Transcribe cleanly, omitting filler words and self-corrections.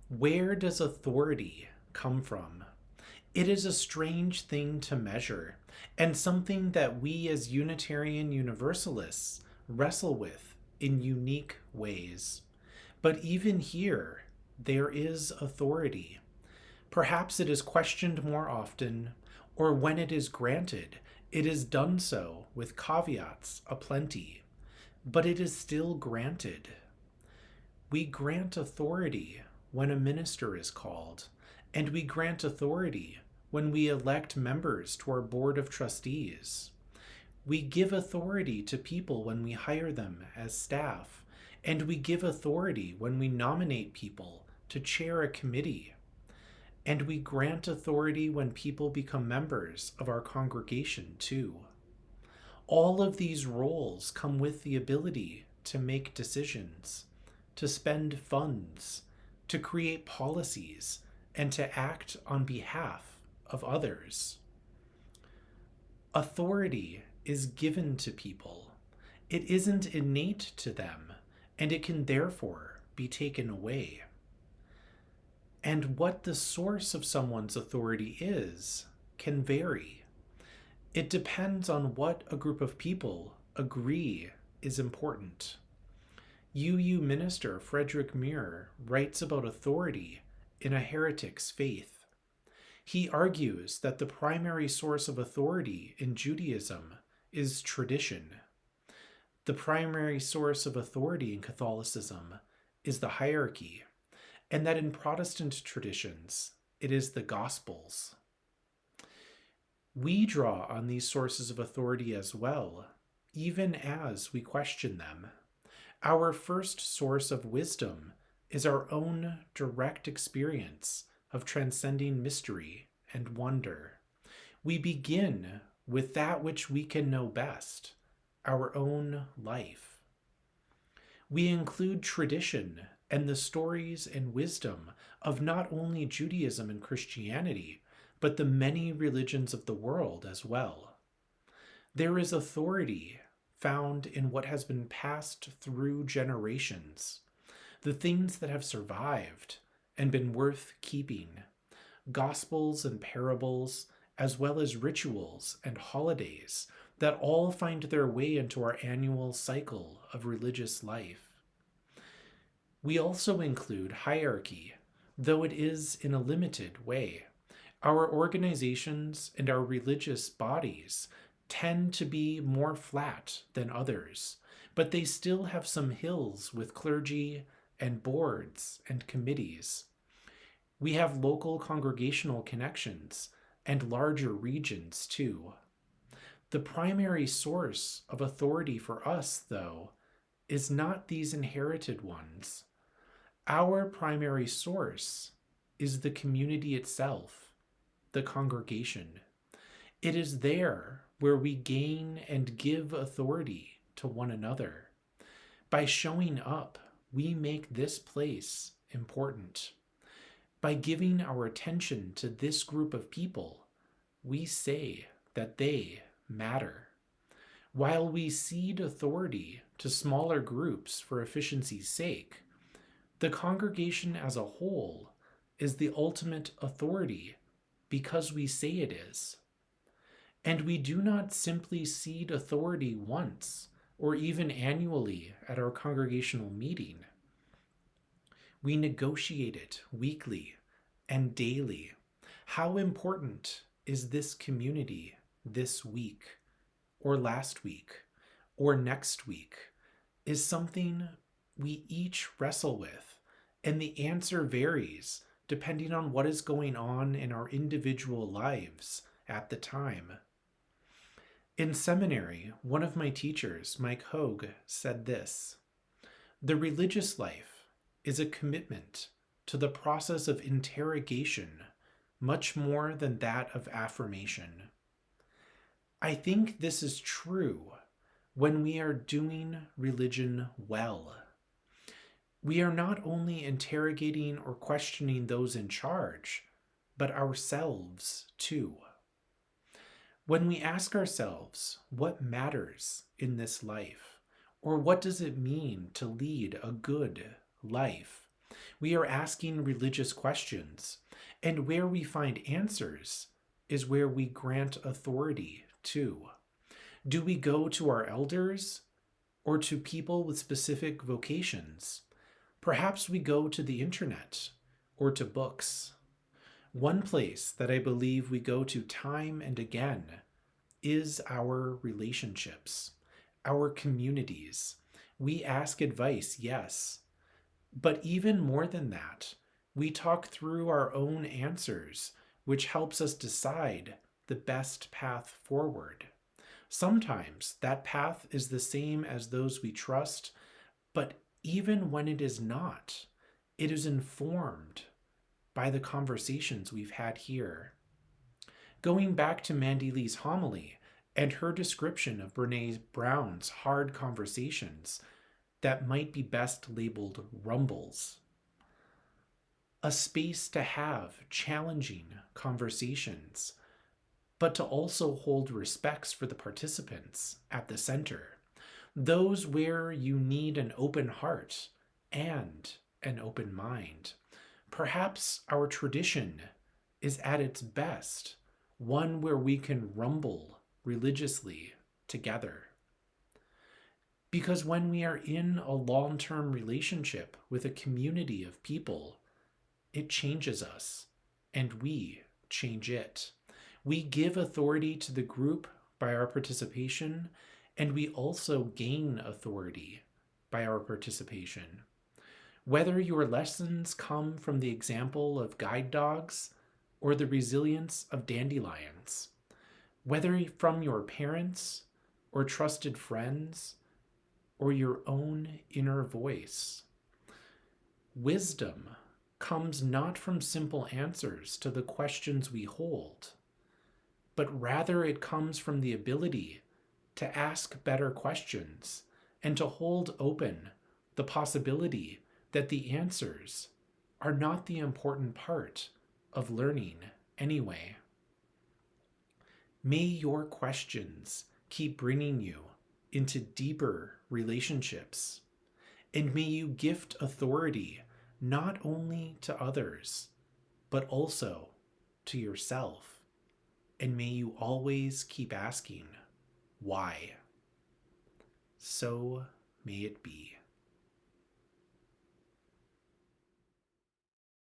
Where does authority come from? It is a strange thing to measure, and something that we as Unitarian Universalists wrestle with in unique ways. But even here, there is authority. Perhaps it is questioned more often, or when it is granted, it is done so with caveats aplenty, but it is still granted. We grant authority when a minister is called, and we grant authority when we elect members to our board of trustees. We give authority to people when we hire them as staff, and we give authority when we nominate people to chair a committee. And we grant authority when people become members of our congregation, too. All of these roles come with the ability to make decisions, to spend funds, to create policies, and to act on behalf of others. Authority is given to people. It isn't innate to them, and it can therefore be taken away. And what the source of someone's authority is can vary. It depends on what a group of people agree is important. UU minister Frederick Muir writes about authority in A Heretic's Faith. He argues that the primary source of authority in Judaism is tradition. The primary source of authority in Catholicism is the hierarchy, and that in Protestant traditions, it is the Gospels. We draw on these sources of authority as well, even as we question them. Our first source of wisdom is our own direct experience of transcending mystery and wonder. We begin with that which we can know best, our own life. We include tradition and the stories and wisdom of not only Judaism and Christianity, but the many religions of the world as well. There is authority found in what has been passed through generations, the things that have survived and been worth keeping, gospels and parables, as well as rituals and holidays that all find their way into our annual cycle of religious life. We also include hierarchy, though it is in a limited way. Our organizations and our religious bodies tend to be more flat than others, but they still have some hills with clergy and boards and committees. We have local congregational connections and larger regions too. The primary source of authority for us, though, is not these inherited ones. Our primary source is the community itself, the congregation. It is there where we gain and give authority to one another. By showing up, we make this place important. By giving our attention to this group of people, we say that they matter. While we cede authority to smaller groups for efficiency's sake, the congregation as a whole is the ultimate authority because we say it is. And we do not simply cede authority once or even annually at our congregational meeting. We negotiate it weekly and daily. How important is this community this week, or last week, or next week, is something we each wrestle with, and the answer varies depending on what is going on in our individual lives at the time. In seminary, one of my teachers, Mike Hogue, said this: "The religious life is a commitment to the process of interrogation much more than that of affirmation." I think this is true when we are doing religion well. We are not only interrogating or questioning those in charge, but ourselves too. When we ask ourselves what matters in this life, or what does it mean to lead a good life, We are asking religious questions, and where we find answers is where we grant authority to. Do we go to our elders or to people with specific vocations? Perhaps we go to the internet or to books. One place that I believe we go to time and again is our relationships, our communities. We ask advice, yes, but even more than that, we talk through our own answers, which helps us decide the best path forward. Sometimes that path is the same as those we trust, but even when it is not, it is informed by the conversations we've had here. Going back to Mandy Lee's homily and her description of Brene Brown's hard conversations that might be best labeled rumbles. A space to have challenging conversations, but to also hold respects for the participants at the center, those where you need an open heart and an open mind. Perhaps our tradition is at its best, one where we can rumble religiously together. Because when we are in a long-term relationship with a community of people, it changes us, and we change it. We give authority to the group by our participation, and we also gain authority by our participation. Whether your lessons come from the example of guide dogs or the resilience of dandelions, whether from your parents or trusted friends or your own inner voice, wisdom comes not from simple answers to the questions we hold, but rather it comes from the ability to ask better questions and to hold open the possibility that the answers are not the important part of learning anyway. May your questions keep bringing you into deeper relationships, and may you gift authority not only to others, but also to yourself. And may you always keep asking, why? So may it be.